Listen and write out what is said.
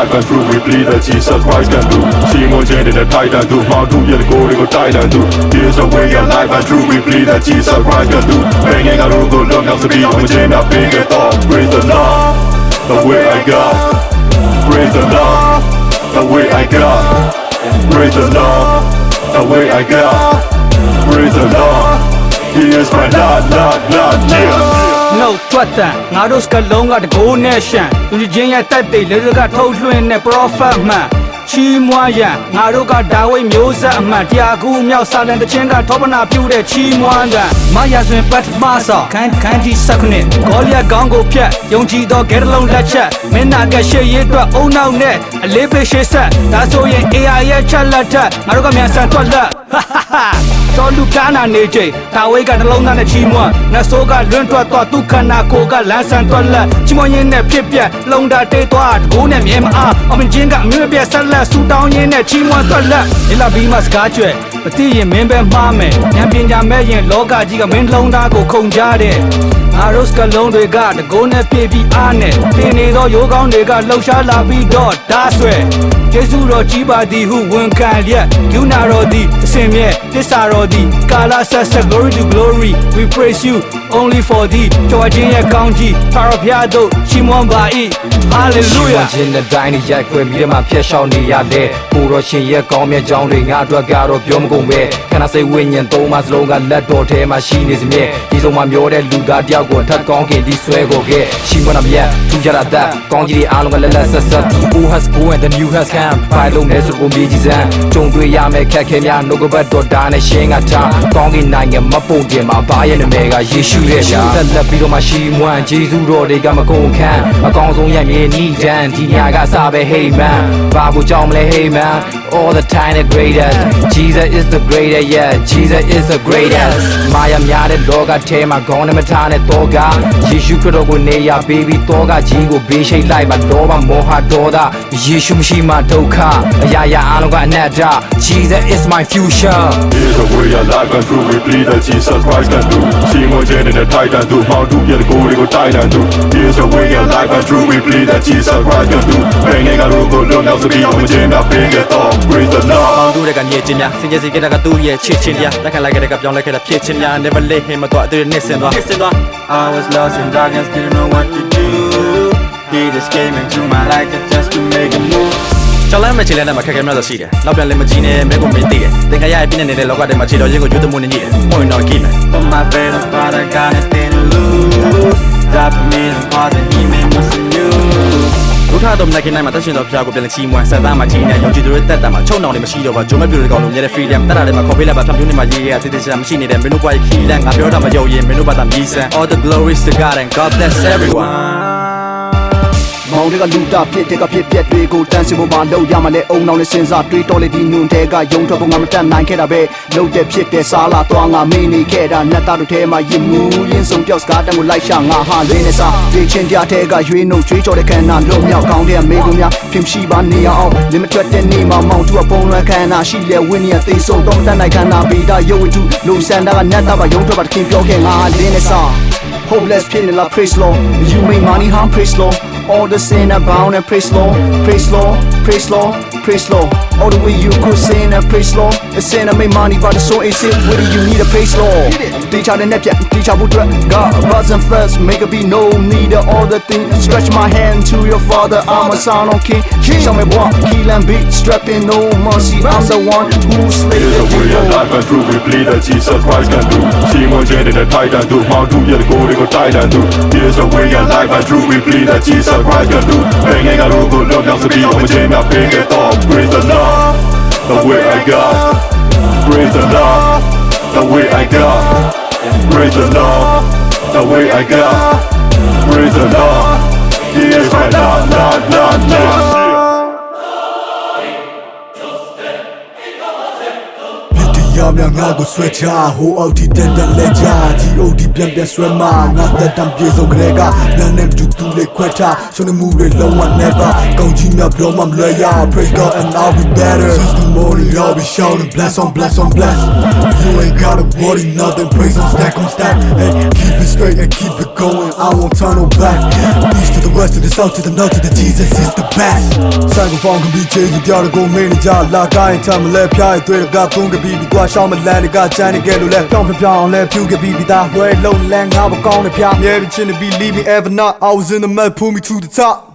life and true. We believe that Jesus Christ can do. See more change in the titan do. How to get the gold go titan do. Here's the way of life and true. We believe that Jesus Christ can do. Banging out all the long house to be on the chain up in the top. Praise the Lord, the way I got. Praise the Lord, the way I got. Praise the Lord, the way I got. Praise the Lord, He is my Lord, yeah. No ထွက်တန်ငါတို့စကလုံးကတကိုးနဲ့ရှန်လူချင်းရဲ့တက်တိတ်လေးကထုတ်လွှင့်တဲ့ prophet မှန်ချီးမွမ်းရန်ငါတို့ကဒါဝိမျိုးဆက်အမှန်တရားကူမြောက်စာလန်တခြင်းကထောပနာပြုတဲ့ချီးမွမ်းတဲ့မရဆွင်ပတ်မဆောခန်းကြီးစက္ကနစ်ဂေါလျက်ကောင်းကိုဖြတ်ယုံကြည်သောဂဲတလုံးလက်ချက်မင်းနာကရှေ့ရေးအတွက်အုံနောက်နဲ့အလေးပေးရှေ့ဆက်ဒါဆိုရင် AI ရဲ့ချက်လက်ထက်ငါတို့ကမြန်ဆန်ထွက်လက်တော်လူကားနာနေချိန်ဒါဝိကနှလုံးသားနဲ့ချီးမွမ်းနှဆိုးကလွန့်ထွက်သွားသူခန္ဓာကိုယ်ကလန်းဆန်ထွက်လက်ချီးမွမ်းရင်းနဲ့ဖြစ်ပြက်လုံတာတေးသွားတကိုးနဲ့မြဲမအားအမင်းချင်းကအမျိုးပြက်ဆက်လက်ဆူတောင်းရင်းနဲ့ချီးမွမ်းထွက်လက်ဒီလာဘီမစကားကျွဲမသိရင်မင်းပဲမှားမယ်ဉာဏ်ပညာမဲ့ရင်လောကကြီးကမင်းလုံးသားကိုခုန်ကြတဲ့ငါတို့စကလုံးတွေကတကိုးနဲ့ပြေးပြီးအားနဲ့တင်နေသောရိုးကောင်းတွေကလှုပ်ရှားလာပြီးတော့ဒါဆွဲယေရှုတော်ကြီးပါသည်ဟုဝန်ခံလျက်ယူနာတော်သည်အစင်မြဲတစ္ဆာတော်သည်ကာလဆက်ဆက် glory to glory we praise you only for thee ကြော်ခြင်းရဲ့ကောင်းကြီးသာရဖျားတို့ချီးမွမ်းပါ၏ဟာလေလုယာခြင်းနဲ့တိုင်းနဲ့ရိုက်ခွဲပြီးမှဖျက်ရှောင်နေရတယ်ကိုတော်ရှင်ရဲ့ကောင်းမြတ်ကြောင်းတွေငါအတွက်ကတော့ပြောမကုန်ပဲခန္ဓာစိတ်ဝိညာဉ်သုံးပါးစလုံးကလက်တော်ထဲမှာရှိနေစမြဲဒီဆုံးမှာမျောတဲ့လူသားတယောက်ကိုထပ်ကောင်းခင်ဒီဆွဲကိုခဲ့ချီးမွမ်းတာမြတ်ထူကြတာthatကောင်းကြီးတွေအားလုံးကလက်ဆက်ဆက် the old has go and the new has come ဖိုင်လုံးနဲ့ဆိုကိုမြေကြီးစံကြုံတွေ့ရမယ်ခက်ခဲများနှုတ်ကပတ်တော်ဒါနဲ့ရှင်းကထားကောင်းကင်နိုင်ငံမပုံတင်မှာဘာရဲ့နာမည်ကယေရှုရဲ့ရှာသက်လက်ပြီးတော့မှရှီမွမ်းဂျေဇုတော်တွေကမကုန်ခန်းအကောင်းဆုံးရမြေနီးတန်းဒီညကစပဲ hey man ဘာကိုကြောင်းမလဲ hey man all the time the greatest Jesus is the greatest yeah Jesus is the greatest မာယာများတဲ့လောကထဲမှာခေါင်းနဲ့မထားနဲ့တော့ကယေရှုခရစ်တော်ကိုနေရာပေးပြီးတော့ကကြီးကိုဘေးရှိတ်လိုက်ပါတော့ပါမောဟဒေါသယေရှုမရှိမှဒုက္ခအရာရာအားလုံးကအနတ္တ Jesus is my future Here's the way of life and true. We believe that Jesus Christ can do. See more change in the titan do. How to get the gold go titan do. Here's the way of life and true. We believe that Jesus Christ can do. Banging out all the long house to be on the chain up in the top. Praise the Lord. ပေါင်းတူတဲ့ကညစ်ခြင်းများစင်ကြယ်စီကတကသူ့ရဲ့ချစ်ခြင်းတရားလက်ခံလိုက်ကြတဲ့ကပြောင်းလဲခဲ့တဲ့ဖြစ်ခြင်းများ never let him မတော့အတူနဲ့ဆင်သွား I was lost in darkness didn't know what to do He just came into my life just to make a move ကျောင်းလမ်းမှာခြေလမ်းနဲ့မှာခက်ခဲများစွာရှိတယ်နောက်ပြန်လည်းမကြည့်နဲ့မဲကုန်မင်းသိတယ်သင်္ခါရရဲ့ပြည့်နေတဲ့လောကထဲမှာခြေတော်ရင်းကိုကျွတ်တမှုနဲ့ညှိတယ်မွင်တော့ကြည့်မယ် But my favorite father got nothing to lose Drop me in heart and he made me some news ဒုက္ခတော့မနိုင်ခင်နိုင်မှာတက်ရှင်တော်ဖျားကိုပြန်လည်ချီးမွမ်းဆက်သားမှာကြီးနေယုံကြည်သူတွေတက်တာမှာချုံနှောင်နေမရှိတော့ပါဂျုံမဲ့ပြူတွေကောင်လို့မြဲတဲ့ freedom တက်တာတွေမှာခေါ်ပေးလိုက်ပါဖြောင်းပြူးနေမှာရေးရသေးသေးချာမရှိနေတဲ့မင်းတို့ဘွားရဲ့ခီလန်ငါပြောတာမယုံရင်မင်းတို့ဘာသာမြည်ဆန် All the glories to God and God bless everyone မောင်တွေကလူတာဖြစ်တဲ့ကဖြစ်ပြက်တွေကိုတန်းစင်ဖို့မလုပ်ရမှလည်းအုံနောက်နဲ့စင်စားတွေးတော်လေဒီနွန်တဲကယုံထွက်ဖို့ငါမတတ်နိုင်ခဲ့တာပဲလုပ်တဲ့ဖြစ်တဲ့စားလာသွားငါမင်းနေခဲ့တာနတ်သားတို့ထဲမှာရင်မူရင်းဆုံးပြောက်စကားတန်းကိုလိုက်ရှာငါဟာလင်းနေစားပြေချင်းပြတဲ့ကရွေးနှုတ်ကြွေးကြော်တဲ့ခန္ဓာလုံးမြောက်ကောင်းတဲ့မေကုံများဖြစ်ရှိပါနေအောင်လင်မထွက်တဲ့နေမှာမောင်သူကပုံလွှမ်းခန္ဓာရှိလေဝင်းနေသိဆုံးတော့တတ်နိုင်ခန္ဓာဗီဒါရုပ်ဝတ္ထုလူစန္ဒကနတ်သားပါယုံထွက်ပါတခင်ပြောခဲ့ငါလင်းနေစား Hopeless pain la praise Lord you make money harm praise Lord all the sin abound and praise Lord praise Lord praise Lord praise Lord all the way you could sin and praise Lord the sin I make money but the soul is it where do you need a praise Lord teach out the net teach out what God buzz and flesh make it be no need all the things stretch my hand to your father I'm a son of king show me what kill and beat strapping no mercy I'm the one who slay the way of life and true. We believe that Jesus Christ can do. See more change in the titan do. How to get the gold go titan do. Here's the way of life and true. We believe that Jesus Christ can do. Banging out all the long house to be on the chain up in the top. Praise the Lord, the way I got. Praise the Lord, the way I got. Praise the Lord, the way I got. Praise the Lord, He is my Lord. ရများငါကိုဆွဲချဟိုအောက်ထိတက်တက်လဲချ G.O.D ပြန်ပြန်ဆွဲမငါသက်တမ်းပြေဆုံးကြဲကနာနဲ့တူတူလေးခွဲထားရှုံးနေမှုတွေလုံးဝ never ကောင်းကြီးများပြောမှမလွယ်ရ Praise God and I'll be better Since the morning I'll be shouting bless on bless on bless you ain't gotta worry nothing. Praise on stack, hey, keep it straight and keep it going, I won't turn no back. East to the west, to the south, to the north, to the Jesus is the best. Sacrifice can be changed, you gotta go manager. Like I ain't time to let pie, thread of God, don't get be, go show my land, got China get to let down, let you get be that way, low land, how a gonna pia. Yeah, the chin to believe me ever not. I was in the mud, pull me to the top.